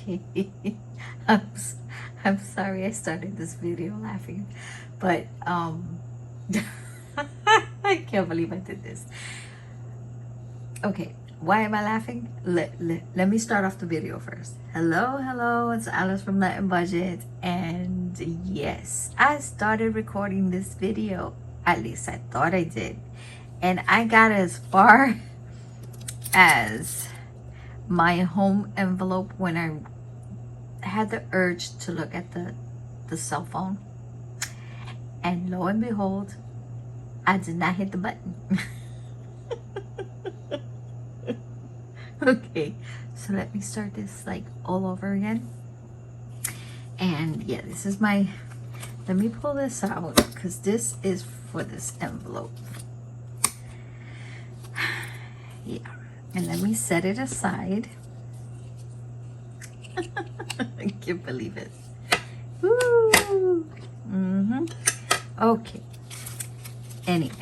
Okay. I'm, s- I'm sorry I started this video laughing, but I can't believe I did this. Okay, why am I laughing? Let me start off the video first. Hello, it's Alice from Latin Budget, and yes, I started recording this video. At least I thought I did, and I got as far as my home envelope when I had the urge to look at the cell phone, and lo and behold, I did not hit the button. Okay, so let me start this like all over again. And yeah, this is my, let me pull this out because this is for this envelope. Yeah, and let me set it aside. I can't believe it. Woo! Okay. Anyway,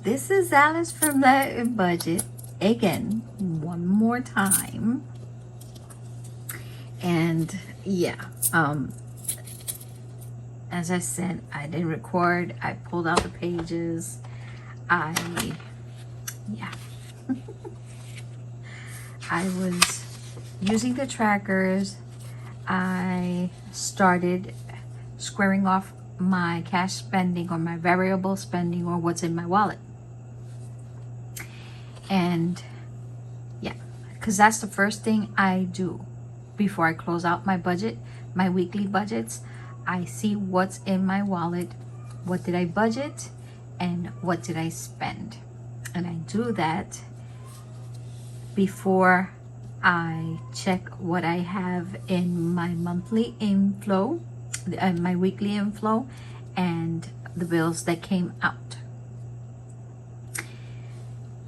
this is Alice from Latin Budget again, one more time. And yeah, as I said, I didn't record. I pulled out the pages. Yeah. I was using the trackers. I started squaring off my cash spending or my variable spending or what's in my wallet. And yeah, because that's the first thing I do before I close out my budget, my weekly budgets. I see what's in my wallet, what did I budget, and what did I spend. And I do that before I check what I have in my monthly inflow, my weekly inflow, and the bills that came out.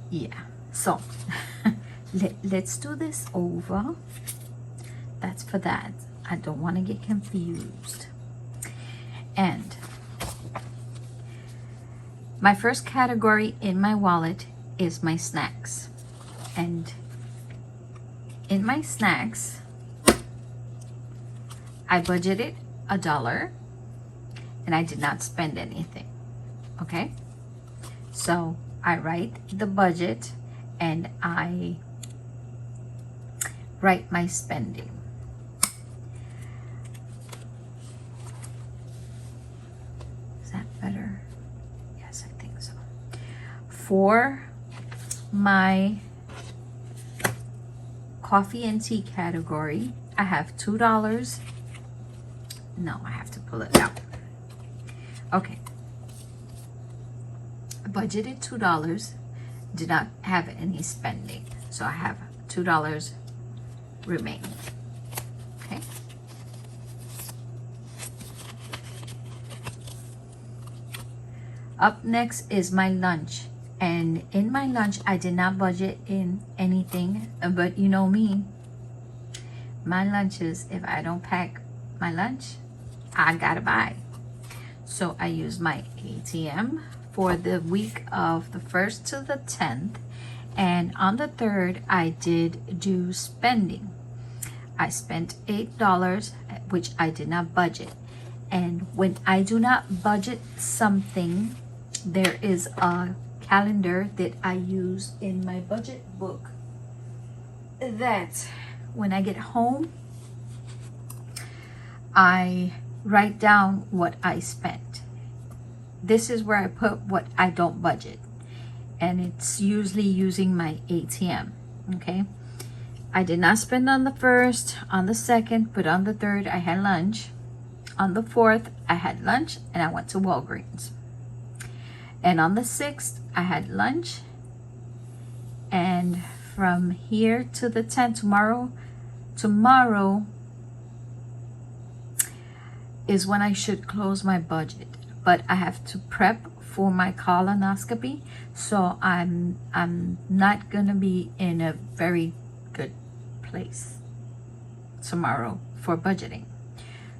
Yeah, so let's do this over. That's for that. I don't want to get confused. And my first category in my wallet is my snacks. And in my snacks, I budgeted $1 and I did not spend anything. Okay? So I write the budget and I write my spending. Is that better? Yes, I think so. For my coffee and tea category, I have $2. No, I have to pull it out. Okay. Budgeted $2, did not have any spending, so I have $2 remaining. Okay. Up next is my lunch, and in my lunch I did not budget in anything, but you know me, my lunches, if I don't pack my lunch, I gotta buy. So I use my ATM for the week of the 1st to the 10th, and on the 3rd I did do spending. I spent $8, which I did not budget. And when I do not budget something, there is a calendar that I use in my budget book that when I get home, I write down what I spent. This is where I put what I don't budget, and it's usually using my ATM. Okay, I did not spend on the 1st, on the 2nd, but on the 3rd I had lunch. On the 4th I had lunch and I went to Walgreens. And on the 6th I had lunch, and from here to the 10th, tomorrow is when I should close my budget. But I have to prep for my colonoscopy, so I'm not gonna be in a very good place tomorrow for budgeting.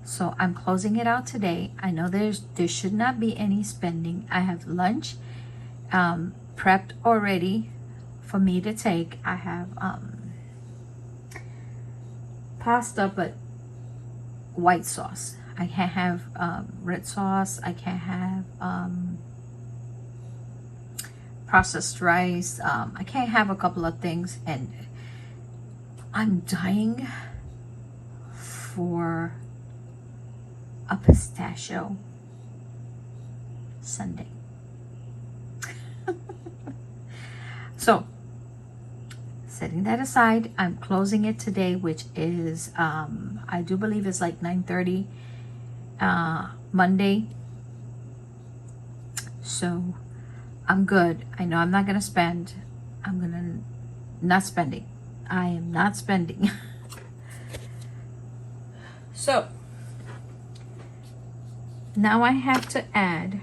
So I'm closing it out today. I know there should not be any spending. I have lunch prepped already for me to take. I have pasta, but white sauce. I can't have red sauce. I can't have processed rice. I can't have a couple of things, and I'm dying for a pistachio sundae. So, setting that aside, I'm closing it today, which is I do believe it's like 9:30 Monday. So I'm good. I know I'm not gonna spend. I'm gonna not spending. I am not spending. So now I have to add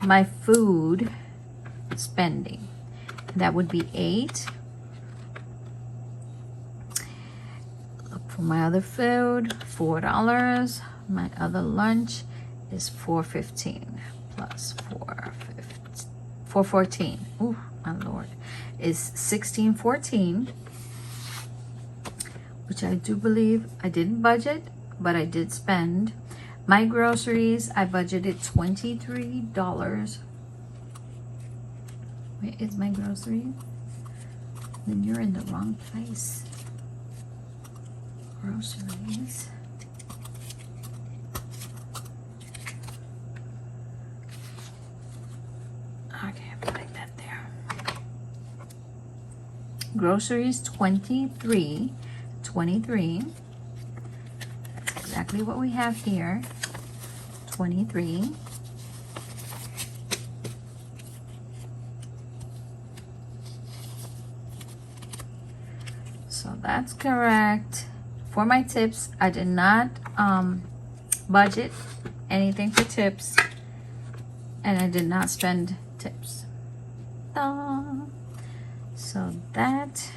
my food spending. That would be 8. Look for my other food, $4. My other lunch is $4.15 plus $4.14. Ooh, my lord, is $16.14, which I do believe I didn't budget, but I did spend. My groceries, I budgeted $23. Where is my grocery? Then you're in the wrong place. Groceries. Okay, put that there. Groceries, 23. That's exactly what we have here. 23. So that's correct. For my tips, I did not budget anything for tips, and I did not spend tips. So that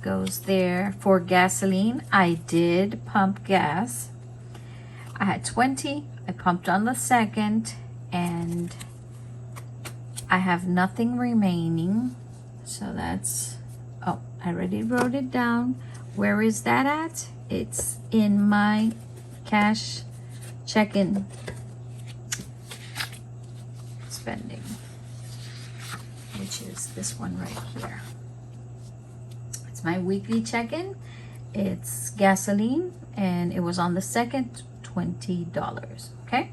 goes there. For gasoline, I did pump gas. I had 20. I pumped on the 2nd, and I have nothing remaining. So that's, oh, I already wrote it down. Where is that at? It's in my cash check-in spending, which is this one right here. It's my weekly check-in. It's gasoline, and it was on the 2nd, $20. Okay.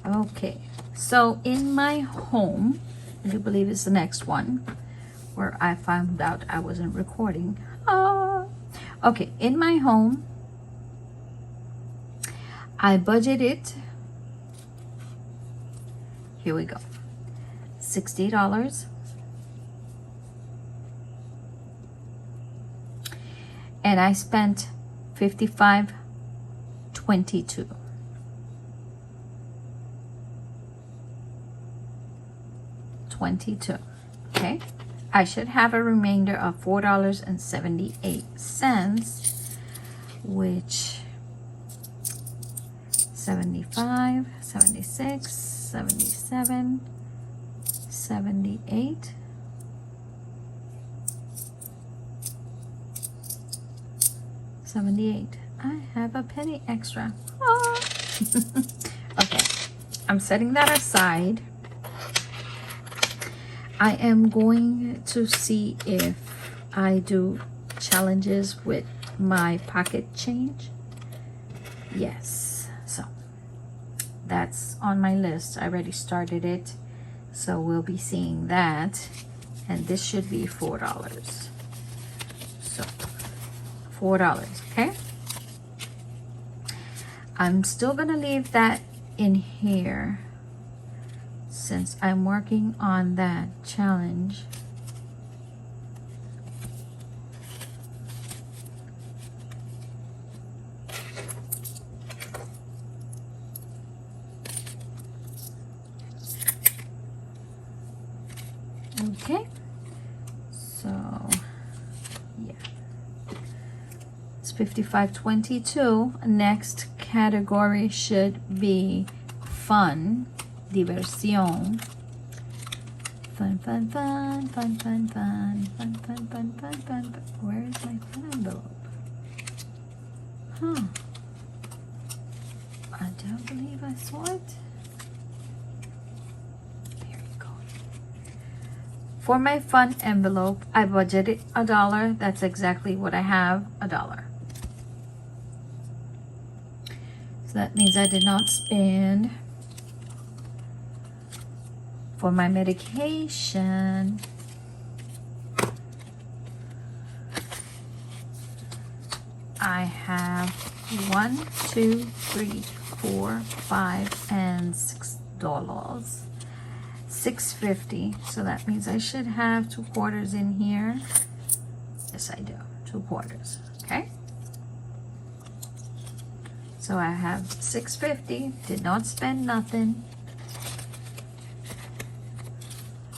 Okay. So in my home, I do believe it's the next one where I found out I wasn't recording. Okay, in my home, I budgeted, here we go, $60. And I spent $55.22. Okay, I should have a remainder of $4.78, which 75, 76, 77, 78, 78. I have a penny extra. Oh. Okay, I'm setting that aside. I am going to see if I do challenges with my pocket change. Yes, so that's on my list. I already started it, so we'll be seeing that. And this should be $4. So $4, okay? I'm still gonna leave that in here since I'm working on that challenge. Okay, so yeah, it's $55.22. Next category should be fun, diversión. Fun, fun, fun, fun, fun, fun, fun, fun, fun, fun, fun. Where is my fun envelope? Huh. I don't believe I saw it. There you go. For my fun envelope, I budgeted $1. That's exactly what I have, $1. So that means I did not spend. For my medication, I have $1, $2, $3, $4, $5, and $6. $6.50. So that means I should have 2 quarters in here. Yes, I do. 2 quarters. Okay. So I have $6.50. Did not spend nothing.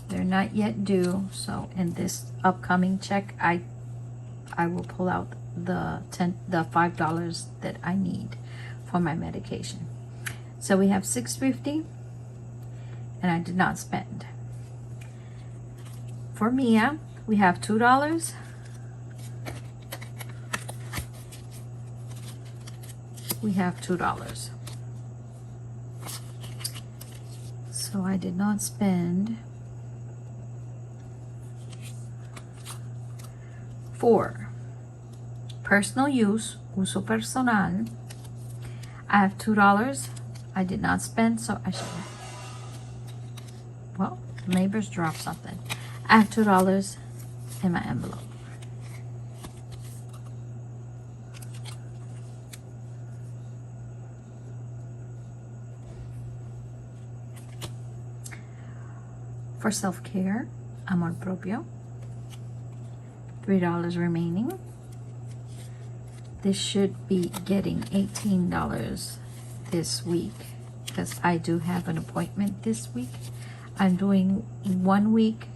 They're not yet due, so in this upcoming check, I will pull out the $5 that I need for my medication. So we have $6.50, and I did not spend. For Mia, we have $2. We have $2. So I did not spend. For personal use, uso personal, I have $2. I did not spend, so I should. Well, neighbors dropped something. I have $2 in my envelope. For self-care, amor propio, $3 remaining. This should be getting $18 this week because I do have an appointment this week. I'm doing 1 week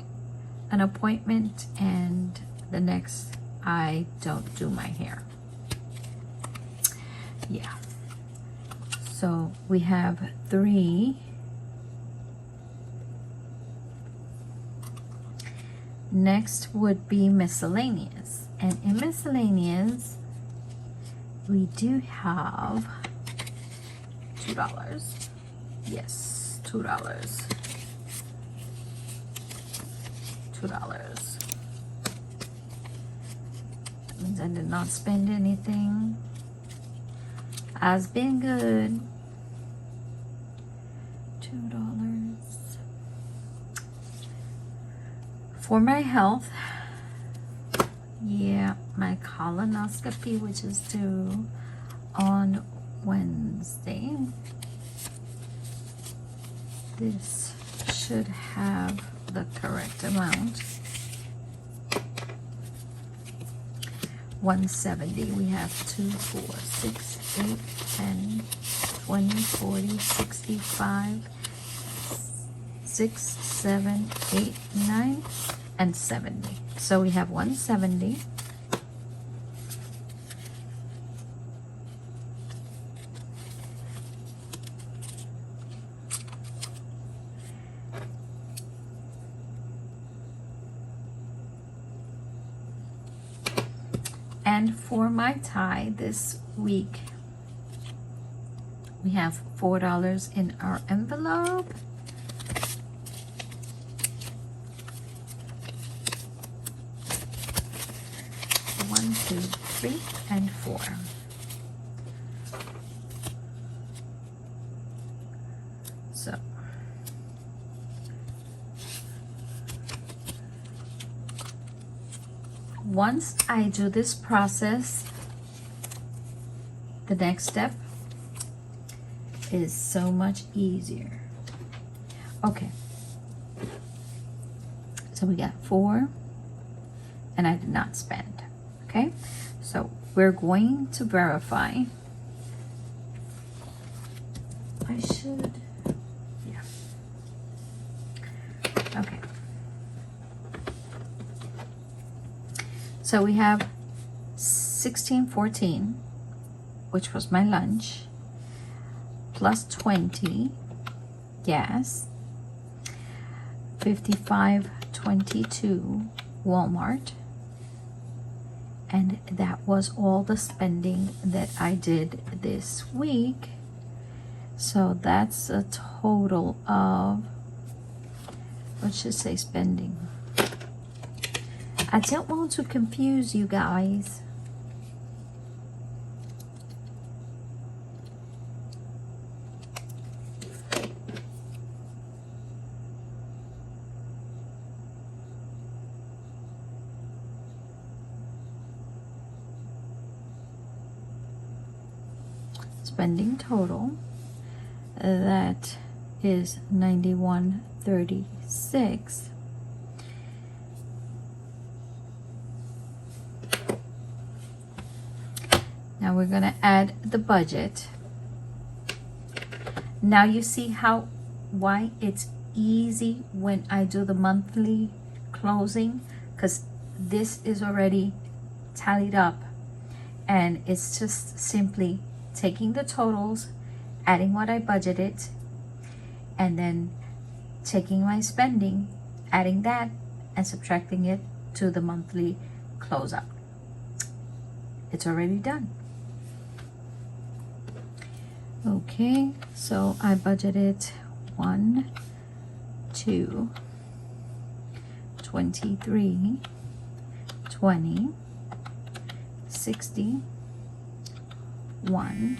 an appointment and the next I don't do my hair. Yeah. So we have 3. Next would be miscellaneous, and in miscellaneous we do have $2. Yes, $2. $2. That means I did not spend anything. Has been good. $2. For my health, yeah, my colonoscopy, which is due on Wednesday. This should have the correct amount. $170. We have 2, 4, 6, 8, 10, 20, 40, 65, 6, 7, 8, 9, and 70. So we have 170. And for my tie this week, we have $4 in our envelope. One, 2, 3, and 4. So once I do this process, the next step is so much easier. Okay, so we got 4 and I did not spend. Okay, so we're going to verify. I should, yeah. Okay. So we have $16.14, which was my lunch, plus 20 gas, $55.22 Walmart, and that was all the spending that I did this week. So that's a total of, let's just say spending. I don't want to confuse you guys. Spending total, that is $91.36. Now we're going to add the budget. Now you see why it's easy when I do the monthly closing, because this is already tallied up, and it's just simply taking the totals, adding what I budgeted, and then taking my spending, adding that, and subtracting it to the monthly closeout. It's already done. Okay, so I budgeted 1, 2, 23, 20, 60, 1,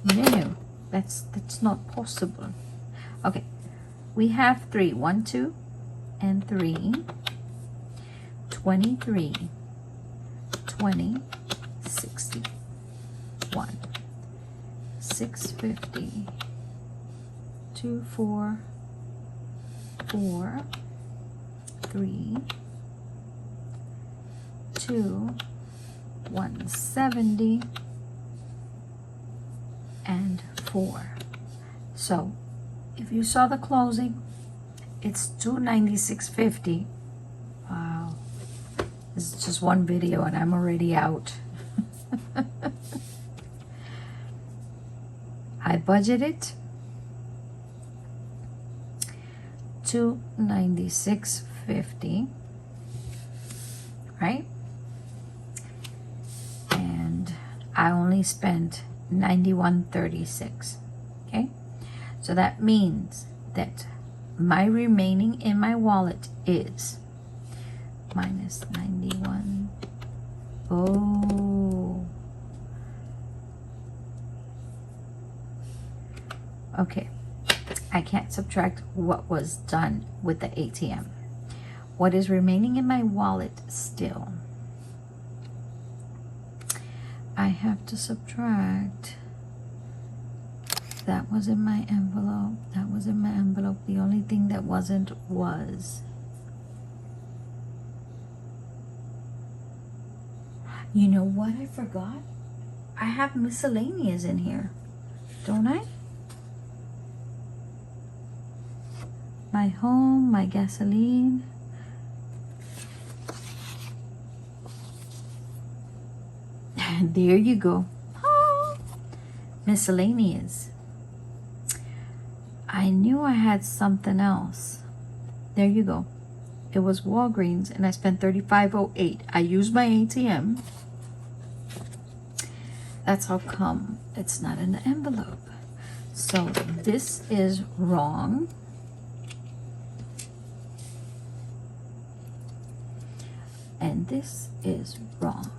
no, that's not possible. Okay, we have 3, 1, 2, and 3, 23, 20, 60, 1, 650, 2, 4, 4, 3, 2, 170, and 4. So if you saw the closing, it's $296.50. Wow, this is just one video and I'm already out. I budgeted $296.50, right? And I only spent $91.36. Okay, so that means that my remaining in my wallet is minus 91. Oh, okay, I can't subtract what was done with the ATM. What is remaining in my wallet still, I have to subtract. That was in my envelope. That was in my envelope. The only thing that wasn't was, you know what I forgot? I have miscellaneous in here, don't I? My home, my gasoline. There you go. Oh, miscellaneous. I knew I had something else. There you go. It was Walgreens and I spent $35.08. I used my ATM. That's how come it's not in the envelope. So this is wrong. And this is wrong,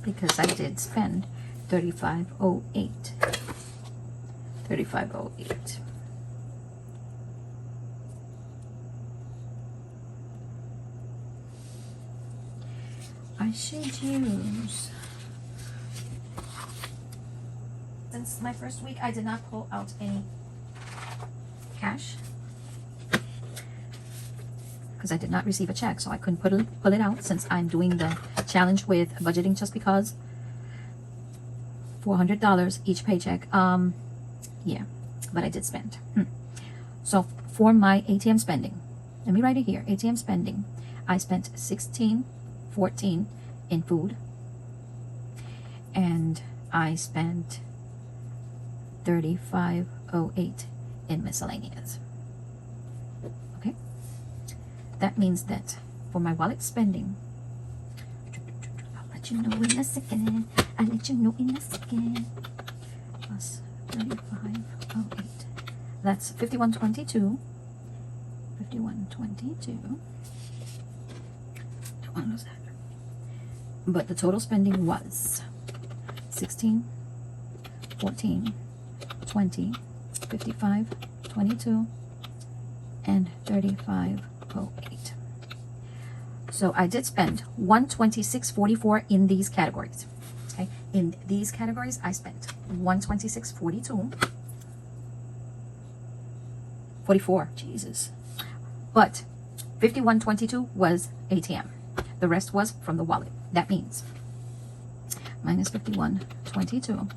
because I did spend $35.08. $35.08. I should use, since my first week I did not pull out any cash because I did not receive a check, so I couldn't pull it out since I'm doing the challenge with budgeting just because. $400 each paycheck. Yeah, but I did spend. So for my ATM spending, let me write it here. ATM spending, I spent $16.14 in food, and I spent $35.08 in miscellaneous. Okay, that means that for my wallet spending, I'll let you know in a second. I'll let you know in a second. Plus 35.08. That's 51.22. 51.22. What was that? But the total spending was 16, 14, 20, 55, 22, and 35.08. So I did spend $126.44 in these categories. Okay, in these categories I spent $126.44. Jesus. But 51.22 was ATM. The rest was from the wallet. That means minus 51.22.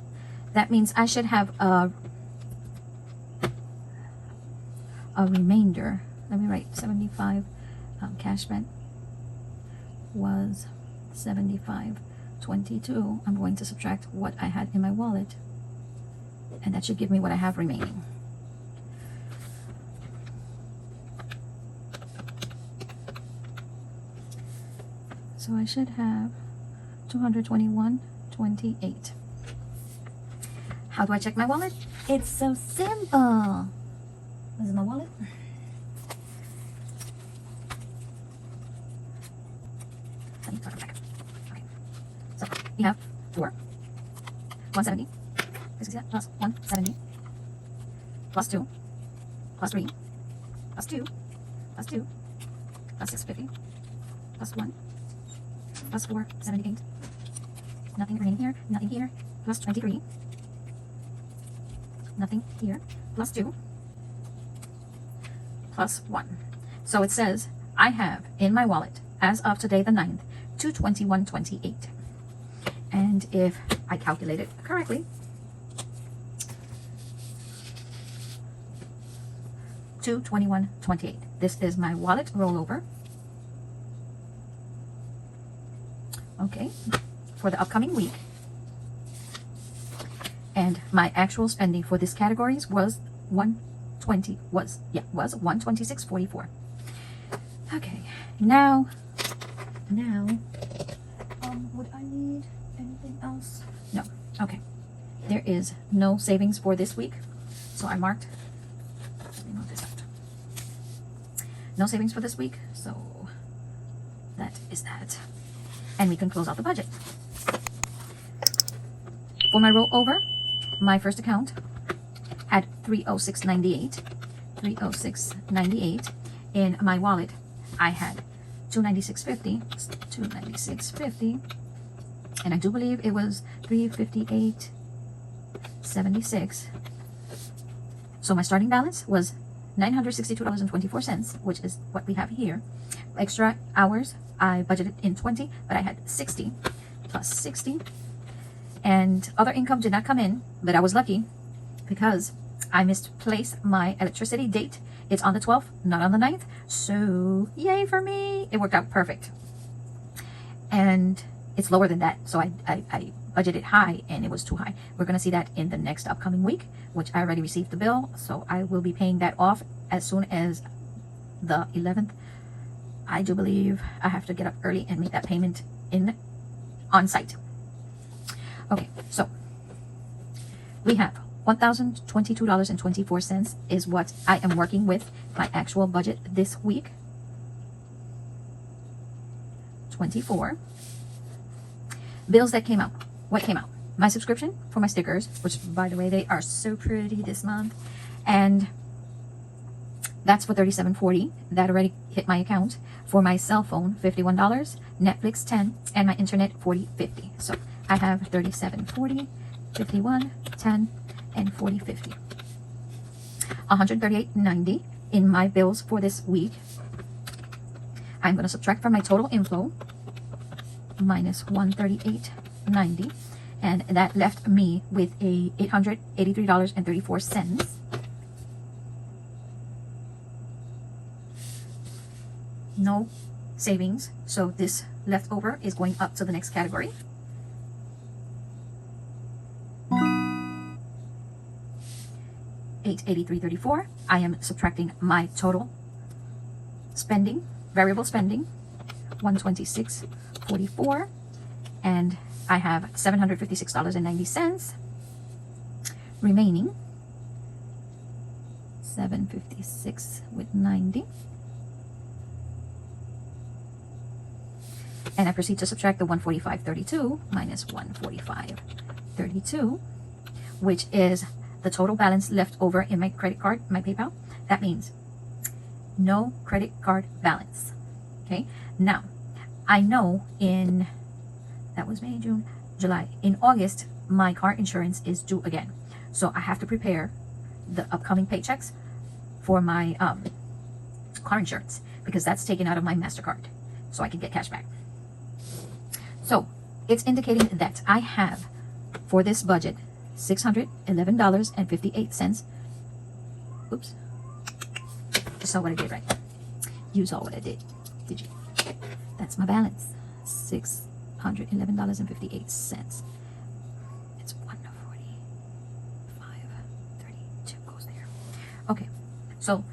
That means I should have a remainder. Let me write 75. Cash spent was 75.22. I'm going to subtract what I had in my wallet, and that should give me what I have remaining. So I should have 221.28. How do I check my wallet? It's so simple. This is my wallet. Let me put it back. Okay. So we have 170. Plus 170. Plus 2. Plus 3. Plus 2. Plus 2. Plus 650. Plus 1. Plus 478. Nothing remaining here. Nothing here. Plus 23. Nothing here. Plus 2. Plus 1. So it says I have in my wallet as of today the 9th 221.28. And if I calculate it correctly, 221.28. This is my wallet rollover. Okay, for the upcoming week. And my actual spending for these categories was 126.44. Okay, now would I need anything else? No. Okay, there is no savings for this week, so I marked. Let me move this out. No savings for this week, so that is that. And we can close out the budget. For my rollover, my first account had 306.98. 306.98. In my wallet, I had 296.50. 296.50. And I do believe it was 358.76. So my starting balance was $962.24, which is what we have here. Extra hours, I budgeted in 20, but I had 60 plus 60. And other income did not come in, but I was lucky because I misplaced my electricity date. It's on the 12th, not on the 9th. So yay for me. It worked out perfect. And it's lower than that. So I budgeted high and it was too high. We're going to see that in the next upcoming week, which I already received the bill. So I will be paying that off as soon as the 11th. I do believe I have to get up early and make that payment on site. Okay, so we have $1,022.24 is what I am working with, my actual budget this week. 24 bills that came out. What came out? My subscription for my stickers, which by the way, they are so pretty this month. And that's for $37.40. That already hit my account. For my cell phone, $51, Netflix $10, and my internet $40.50. So I have $37.40, $51, $10, and $40.50. $138.90 in my bills for this week. I'm going to subtract from my total inflow minus $138.90, and that left me with a $883.34. No savings, so this leftover is going up to the next category. $883.34. I am subtracting my total spending, variable spending, $126.44, and I have $756.90 remaining. $756.90, and I proceed to subtract the $145.32 minus $145.32, which is the total balance left over in my credit card, my PayPal. That means no credit card balance. Okay, now I know that was May, June, July. In August, my car insurance is due again, so I have to prepare the upcoming paychecks for my car insurance, because that's taken out of my MasterCard so I can get cash back. So it's indicating that I have for this budget $611.58. Oops, you saw what I did, right? You saw what I did you? That's my balance, $611.58. It's 145.32 goes there. Okay, so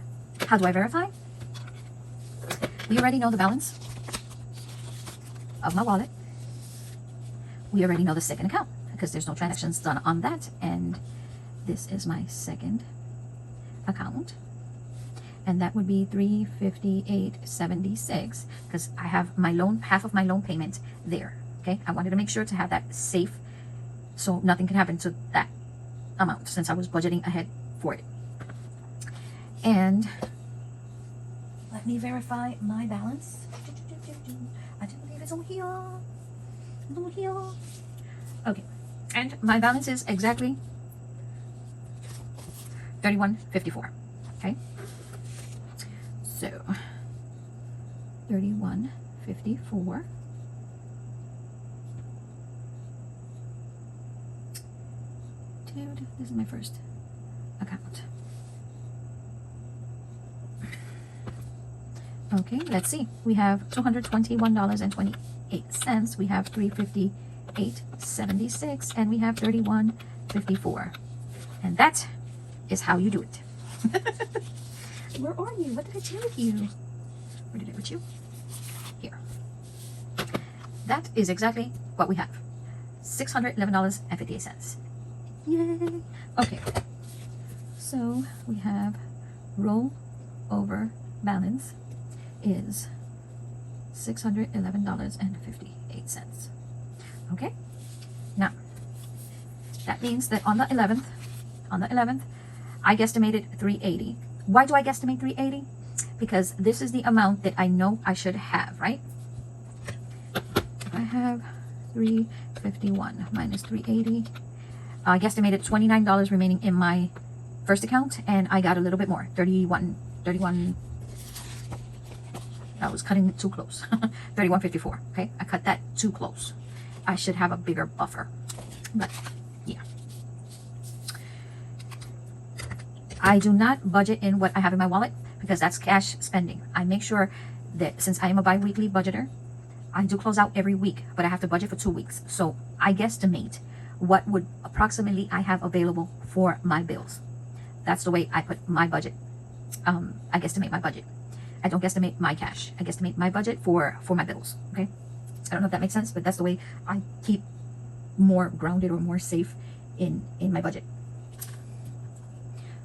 how do I verify? We already know the balance of my wallet. We already know the second account because there's no transactions done on that, and this is my second account, and that would be $358.76 because I have my loan, half of my loan payment there. Okay, I wanted to make sure to have that safe so nothing can happen to that amount since I was budgeting ahead for it. And let me verify my balance. I do believe it's over here. Over here. Okay, and my balance is exactly $31.54. Okay, so $31.54. Dude, this is my first account. Okay, let's see. We have $221.28. We have $358.76, and we have $31.54. And that is how you do it. Where are you? What did I do with you? Where did I put you? Here. That is exactly what we have. $611.58. Yay! Okay. So we have roll over balance is $611.58. Okay. Now that means that on the 11th, I guesstimated $380. Why do I guesstimate $380? Because this is the amount that I know I should have, right? I have $351 minus $380. I guesstimated $29 remaining in my first account, and I got a little bit more, 31. I was cutting it too close. $31.54. Okay, I cut that too close. I should have a bigger buffer, but yeah. I do not budget in what I have in my wallet because that's cash spending. I make sure that since I am a bi-weekly budgeter, I do close out every week, but I have to budget for 2 weeks. So I guesstimate what would approximately I have available for my bills. That's the way I put my budget. I guesstimate my budget. I don't guesstimate my cash. I guesstimate my budget for my bills. Okay, I don't know if that makes sense, but that's the way I keep more grounded or more safe in my budget.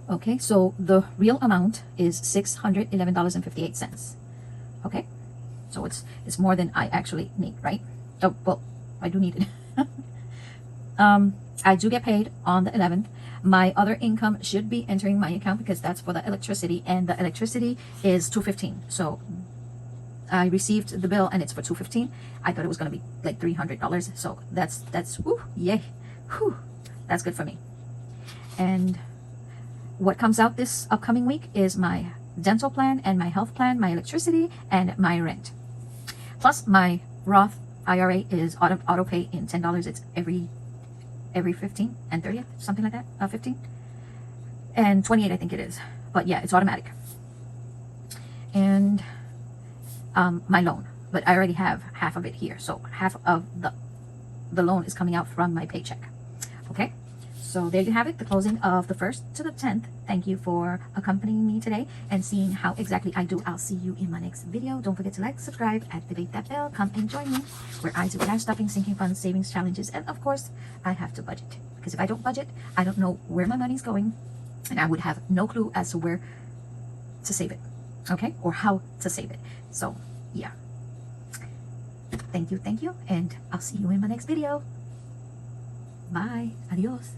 Okay, so the real amount is $611.58. Okay, so it's more than I actually need, right? Oh, well, I do need it. I do get paid on the 11th. My other income should be entering my account because that's for the electricity, and the electricity is $215. So I received the bill and it's for $215. I thought it was going to be like $300. So that's whoo, yay, whew, that's good for me. And what comes out this upcoming week is my dental plan and my health plan, my electricity, and my rent. Plus my Roth IRA is auto pay in $10. It's every 15th and 30th, something like that. 15 and 28, I think it is. But yeah, it's automatic. And my loan, but I already have half of it here, so half of the loan is coming out from my paycheck. Okay, So there you have it, the closing of the 1st to the 10th. Thank you for accompanying me today and seeing how exactly I do. I'll see you in my next video. Don't forget to like, subscribe, activate that bell, come and join me where I do cash stuffing, sinking funds, savings challenges, and of course, I have to budget. Because if I don't budget, I don't know where my money's going and I would have no clue as to where to save it, okay? Or how to save it. So, yeah. Thank you, and I'll see you in my next video. Bye. Adios.